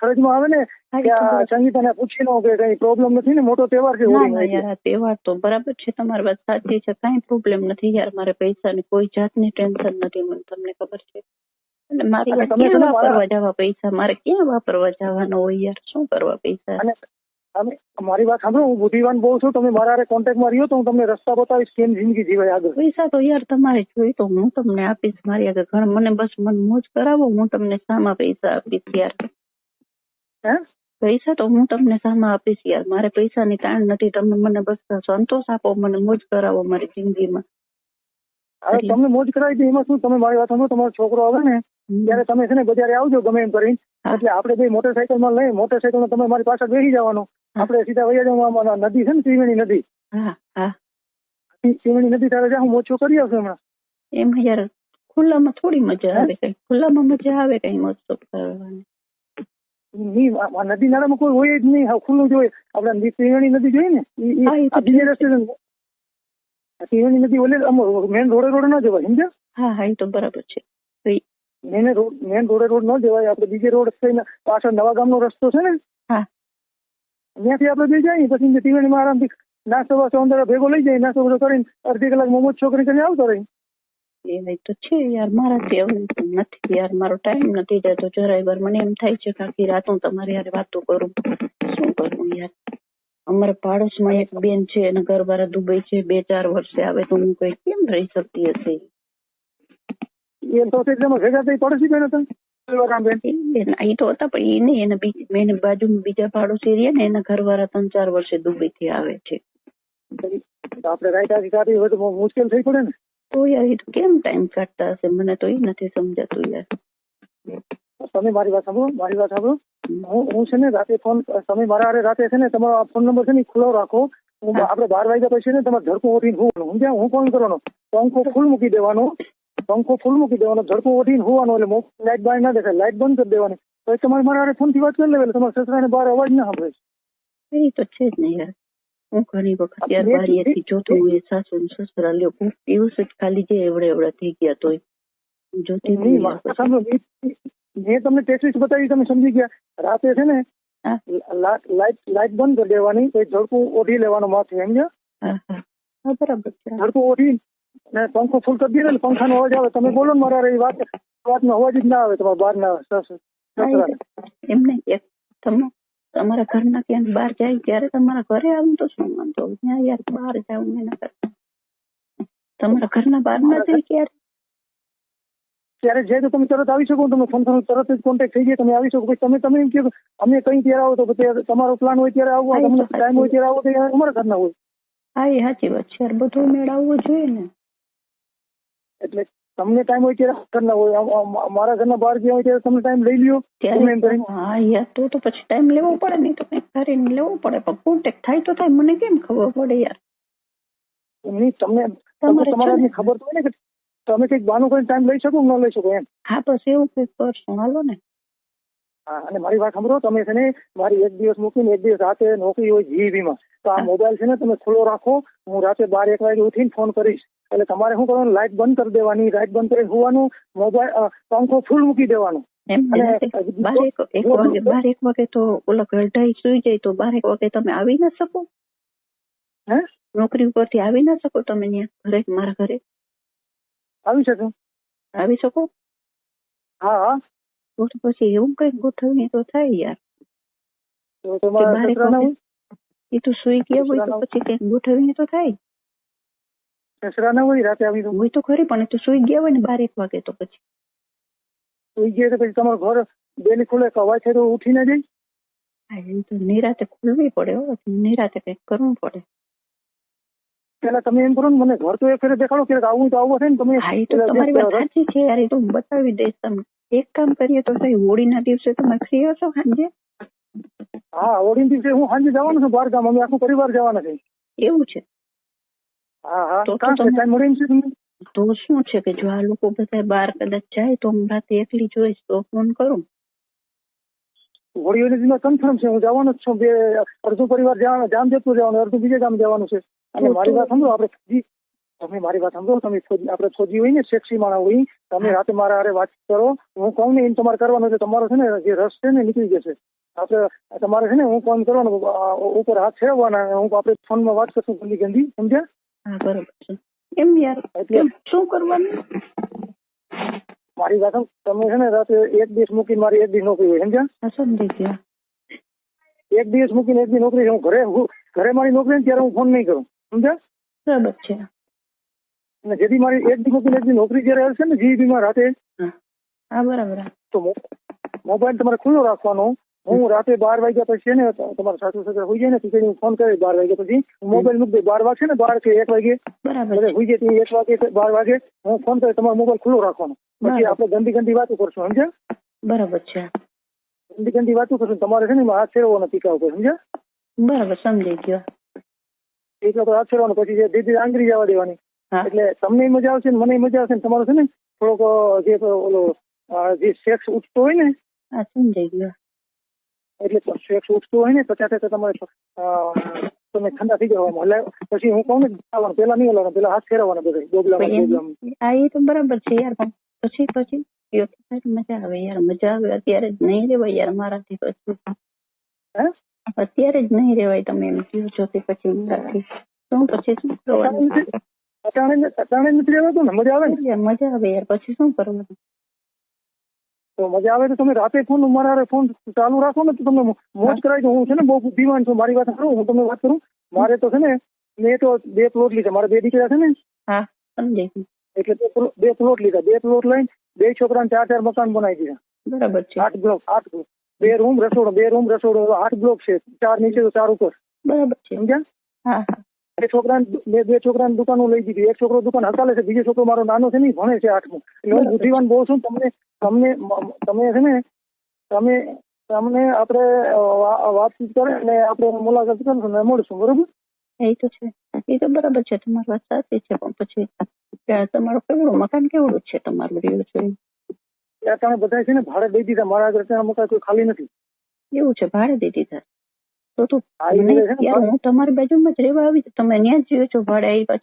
ફરજમાં આવે ને કે આ સંગીતાને પૂછી લો કે કઈ પ્રોબ્લેમ નથી ને, મોટો તહેવાર છે હોળી. યાર આ તહેવાર તો બરાબર છે, તમારી વાત સાચી છે, કઈ પ્રોબ્લેમ નથી યાર, મારે પૈસાની કોઈ જાતની ટેન્શન નથી, મને તમને ખબર છે. અને મારે ક્યાં વાપરવા જવા પૈસા, મારે ક્યાં વાપરવા જવાનો હોય યાર, શું કરવા પૈસા. અને મારી વાત સાંભળો, હું બુદ્ધિવાન બહુ છું, તમે મારા કોન્ટેક્ટમાં રહ્યો તો હું તમને રસ્તા બતાવીશ કેમ જિંદગી જીવાય આગળ. પૈસા તો યાર તમારે જોઈ તો હું તમને આપીશ, મારી આગળ ઘર મને બસ મન મોજ કરાવો, હું તમને સામા પૈસા આપીશ યાર. હે પૈસા તો હું તમને સામા આપીશ યાર, મારે પૈસાની તાણ નથી, તમે મને બસ સંતોષ આપો, મને મોજ કરાવો મારી જિંદગીમાં. હવે તમને મોજ કરાવી દે એમાં શું, તમે મારી વાત સાંભળો, તમારો છોકરો આવે ને ત્યારે તમે છે ને બજારે આવજો ગમે એમ કરીને, એટલે આપણે બે મોટરસાઇકલમાં લઈ, મોટરસાઇકલમાં તમે મારી પાસે બેસી જવાનું, આપણે સીધા વૈયા જવાનું, નદી છે ને ત્રિવેણી નદી, ત્રિવેણી નદી તારે જ્યાં હું મોજો કરી આવશું હમણાં. એમાં યાર ખુલ્લામાં થોડી મજા આવે, કઈ ખુલ્લામાં મજા આવે કઈ મોજ કરવાની. નદી નાળામાં કોઈ હોય જ નહીં, ખુલ્લું જ હોય. આપણે ત્રિવેણી નદી જોઈએ ને બીજે રસ્તે, ત્રિવેણી નદી ઓલે મેન રોડે ના જવાય, સમજ્યા? હા એ તો બરાબર છે, મેન રોડ ન જવાય, આપણે બીજે રોડ થઈને પાછળ નવા ગામનો રસ્તો છે ને, ત્યાંથી આપણે બે જઈએ, પછી ત્રિવેણીમાં આરામથી નાસ્તો વાસ્તો અંદર ભેગો લઈ જાય, નાસ્તો બધો કરીને અડધી કલાક મોમોજ છોકરી કરીને આવતો રહી. એ તો છે યાર, મારાથી એવું નથી યાર, મારો ટાઈમ નથી જતો જરાય વાર, મને એમ થાય છે કે આખી રાત હું તમારી યાર વાતો કરું, શું કરું યાર. અમારા પાડોશમાં એક બેન છે, એના ઘરવાળા દુબઈ છે, 2-4 વર્ષે આવે તો હું કઈ કેમ રહી શકતી હશે. એ તો ભેગા થઈ પડોશી બેન હતા એ તો હતા, પણ એને બાજુમાં બીજા પાડોશી રહ્યા ને, એના ઘરવાળા 3-4 વર્ષે દુબઈ થી આવે છે. આપણે રાઈટ મુશ્કેલ થઈ પડે ને. તો યાર એ તો કેમ ટાઈમ કાઢતા હશે, મને તો એ નથી સમજાતું યાર. તમે મારી વાત સાંભળો, હું છે ને રાતે ફોન, તમે મારા રાતે છે ને તમારો ફોન નંબર છે ને ખુલ્લો રાખો, આપણે 12 વાગ્યા પછી ને તમારે ધડકો ઓઢીને હોવાનું, સમજ્યા? હું ફોન કરવાનો, પંખો ફૂલ મૂકી દેવાનો, ધડકો ઓઢીને હોવાનો, એટલે લાઈટ બહાર ના દેખાય, લાઈટ બંધ કરી દેવાની, તો તમારે મારા ફોન થી વાત કરી લેવાય, તમારા સસરાને બહાર અવાજ ના સાંભળે. એ તો છે જ ને યાર, હું ઘણી વખત યાર બારીએથી જોતું હોય, સાસુ ને સસરા લ્યો દિવસ જ ખાલી જે એવડે થઈ ગયા તોય જોતી મેં તમને ટેક્સ બતાવી, તમે સમજી ગયા. રાતે છે ને લાઈટ બંધ કરી દેવાની, ધડકું ઓઢી લેવાનું માથે, સમજ્યા? બરાબર છે. ધડકું ઓઢી ને પંખો ફૂલ કરી દીધો ને, પંખાનો અવાજ આવે, તમે બોલો ને મારા એ વાતનો અવાજ જ ના આવે તમારા બહાર ના એમ નહીં, તમારા ઘરના ક્યાંક બહાર જાય ત્યારે તમારા ઘરે આવું તો શું વાંધો, ત્યાં યાર બહાર જાવ એના કરતા તમારા ઘરના બહાર ના જાય ત્યારે જાય તો તમે તરત આવી શકો, તમે ફોન તરત જ કોન્ટેક્ટ થઈ જાય, તમે આવી શકો. પછી તમે એમ કહો અમે કઈ ત્યારે આવો, તો પછી તમારો પ્લાન હોય ત્યારે આવવો, તમને ટાઈમ હોય ત્યારે આવો, તો અમારા ઘરના હોય. હા એ સાચી વાત છે, બધું મેળવવો જોઈએ ને. એટલે તમને ટાઈમ હોય ત્યારે ઘરના હોય, મારા ઘરના બહાર ગયા હોય ત્યારે તમે ટાઈમ લઈ લ્યો. હા યાર તો પછી ટાઈમ લેવો પડે, નહીં તો કઈ કરીને લેવો પડે, પણ કોન્ટેક્ટ થાય તો થાય, મને કેમ ખબર પડે યાર. નહીં તમારે ખબર તો હોય ને કે તમે કઈક બાનું કરીને ટાઈમ લઈ શકો ન લઈ શકો એમ. હા બસ એવું કઈક કરશું, હાલો ને. હા, અને મારી વાત સાંભળો, તમે છે ને મારી એક દિવસ મૂકીને એક દિવસ રાતે નોકરી હોય જીવીમાં, તો આ મોબાઈલ છે ને તમે ખુલ્લો રાખો, હું રાતે 12-1 વાગે ઉઠીને ફોન કરીશ, એટલે તમારે શું કરવાનું, લાઈટ બંધ કરી દેવાની, લાઈટ બંધ કરી હોવાનું, મોબાઈલ પંખો ફૂલ મૂકી દેવાનો. 12-1 વાગે તો ઓલા ગરઢાઈ સુઈ જાય, તો 12-1 વાગે તમે આવી ના શકો? હે નોકરી ઉપરથી આવી ના શકો તમે ત્યાં ઘરે, મારા ઘરે આવી શકો? હા તો પછી એવું કઈક ગોઠવણી તો થાય યાર. એ તો સુઈ ગયા હોય તો પછી કઈક ગોઠવણી તો થાય. સસરા ના હોય રાતે આવી હોય તો ખરી, પણ એ તો સુઈ ગયા હોય ને 12-1 વાગે, તો પછી સુઈ ગયા તો પછી તમારું ઘર બેલી ખુલે કવાય છે તો ઉઠી ના જાય. હા એ તો નિરાતે ખુલવી પડે, નિરાતે કઈક કરવું પડે. પેલા તમે એમ કરો ને, મને ઘર તો એ ફેરે દેખાડો કે આવું તો આવું છે ને તમે. હા એ તો તમારી વાત સાચી છે યાર, એ તો હું બતાવી દઈશ તમને. એક કામ કરીએ તો સહી, હોળીના દિવસે તમે ફ્રી હશો સાંજે? હા, હોળીના દિવસે હું સાંજે જવાનું છું બહાર ગામ, અમે આખું પરિવાર જવાના છે. એવું છે? હા હા, તો ટાઈમ મળે છે તમને? તો શું છે કે જો આ લોકો બધા બહાર કદાચ જાય તો હું રાતે એકલી જોઈશ તો ફોન કરું. હોળીઓની દિવસ કન્ફર્મ છે, હું જવાનો જ છું. અડધું પરિવાર જામજોધપુર જવાનું, અડધું બીજે ગામ જવાનું છે. અને મારી વાત સાંભળો, આપણે તમે મારી વાત સમજો. તમે આપણે ફોજી હોય ને, સેક્સી માણસ હોય, તમે રાતે મારા હારે વાત કરો. હું કહું ને એમ તમારે કરવાનું છે. તમારો છે ને જે રસ છે ને નીકળી જશે. આપણે તમારે છે ને હું ફોન કરવાનો, ઉપર હાથ ફેરવવાના. હું આપણે ફોનમાં વાત કરશું ગંદી ગંદી, સમજ્યા? હા બરોબર છે. એમ યાર એટલે શું કરવાનું? મારી વાત તમે છે ને રાતે એક દિવસ મૂકીને મારી એક દિવસ નોકરી હોય, સમજ્યા? હા સમજી ગયા. એક દિવસ મૂકીને એક દિવસ નોકરી છે. હું ઘરે મારી નોકરી ત્યારે હું ફોન નહીં કરું, સમજ્યા? બરાબર છે. અને જેથી મારી એક દિવસ મૂકીને એક દિવસ નોકરી જયારે હશે ને જીઈબી માં રાતે, હા બરાબર. તો મોબાઈલ તમારે ખુલ્લો રાખવાનો. હું રાતે 12 વાગ્યા પછી ને તમારા સાસુ સસરા હોઈ જાય ને પછી હું ફોન કરી 12 વાગ્યા પછી મોબાઈલ મૂકી દે. 12 વાગશે ને 12 કે 1 વાગે બરાબર હોઈ જાય 1 વાગે 12 વાગે હું ફોન કરી તમારો મોબાઈલ ખુલ્લો રાખવાનો. પછી આપણે ગંદી ગંદી વાતો કરશું, સમજ્યા? બરાબર છે. ગંદી ગંદી વાતો કરશું. તમારે છે ને હાથ ફેરવવાનો ટીકા ઉપર, સમજ્યા? બરાબર સમજી ગયો. ટીકા ઉપર હાથ ફેરવાનો. પછી જે દીદી આંગળી જવા દેવાની. એટલે તમને મજા આવશે ને મને મજા આવશે ને તમારો છે ને થોડોક જે ઓલો જે સેક્સ ઉઠતો હોય ને, હા સમજી ગયો. એટલે સેક્સ ઉઠતો હોય ને પછી તમારે તમે ઠંડા થઈ જવામાં. એટલે પછી હું કહું ને પેલા નહીં હલાવવાનું, પેલા હાથ ફેરવવાના બધા ડોબલામાં. આ એ તો બરાબર છે યાર, પણ પછી મજા આવે યાર, મજા આવે. અત્યારે જ નહીં રેવાય યાર મારાથી. પછી અત્યારે જ નહીં રેવાય. તમે એમ કહો છો તે પછી મારાથી શું કરવાનું? અટાણે નથી રહેવાતું ને, મજા આવે ને? મજા આવે યાર, પછી શું કરવાનું? તો મજા આવે તો તમે રાતે ફોન મારા ફોન ચાલુ રાખો ને, તો તમને મોજ કરાવી દો. હું છે ને બહુ બુદ્ધિમાન છું. મારી વાત કરું, હું તમને વાત કરું. મારે તો છે ને મેં તો 2 પ્લોટ લીધા. મારા 2 દીકરા છે ને, હા સમજી ગયું. એટલે 2 પ્લોટ લીધા. 2 પ્લોટ લઈને 2 છોકરાને 4 મકાન બનાવી દીધા. બરાબર છે. 8 બ્લોક 2 રૂમ રસોડો 2 રૂમ રસોડો 8 બ્લોક છે. 4 નીચે તો 4 ઉપર. બરાબર છે. સમજ્યા? હા હા. 2 છોકરાની દુકાનો લઈ દીધી. એક છોકરો દુકાન હકાલે છે, બીજો છોકરો મારો નાનો છે ને ભણે છે 8મું. એટલે હું બુદ્ધિવાન બહુ છું. તમે છે ને તમને આપણે વાતચીત કરે એટલે આપણે મુલાકાત કરશું ને મળશું, બરોબર? એ તો છે, એ તો બરાબર છે. તમારી વાત સાચી છે. પણ પછી તમારું કેવડું મકાન કેવડું છે તમારું રહ્યું છે? તમે બધા છે ને ભાડે દઈ દીધા. મારા આગળ મકાન કોઈ ખાલી નથી. એવું છે? ભાડે દઈ દીધા? તો હું તમારી બાજુમાં જ રહેવા આવી. તમે ત્યાં જ જીવો છો ભાડે?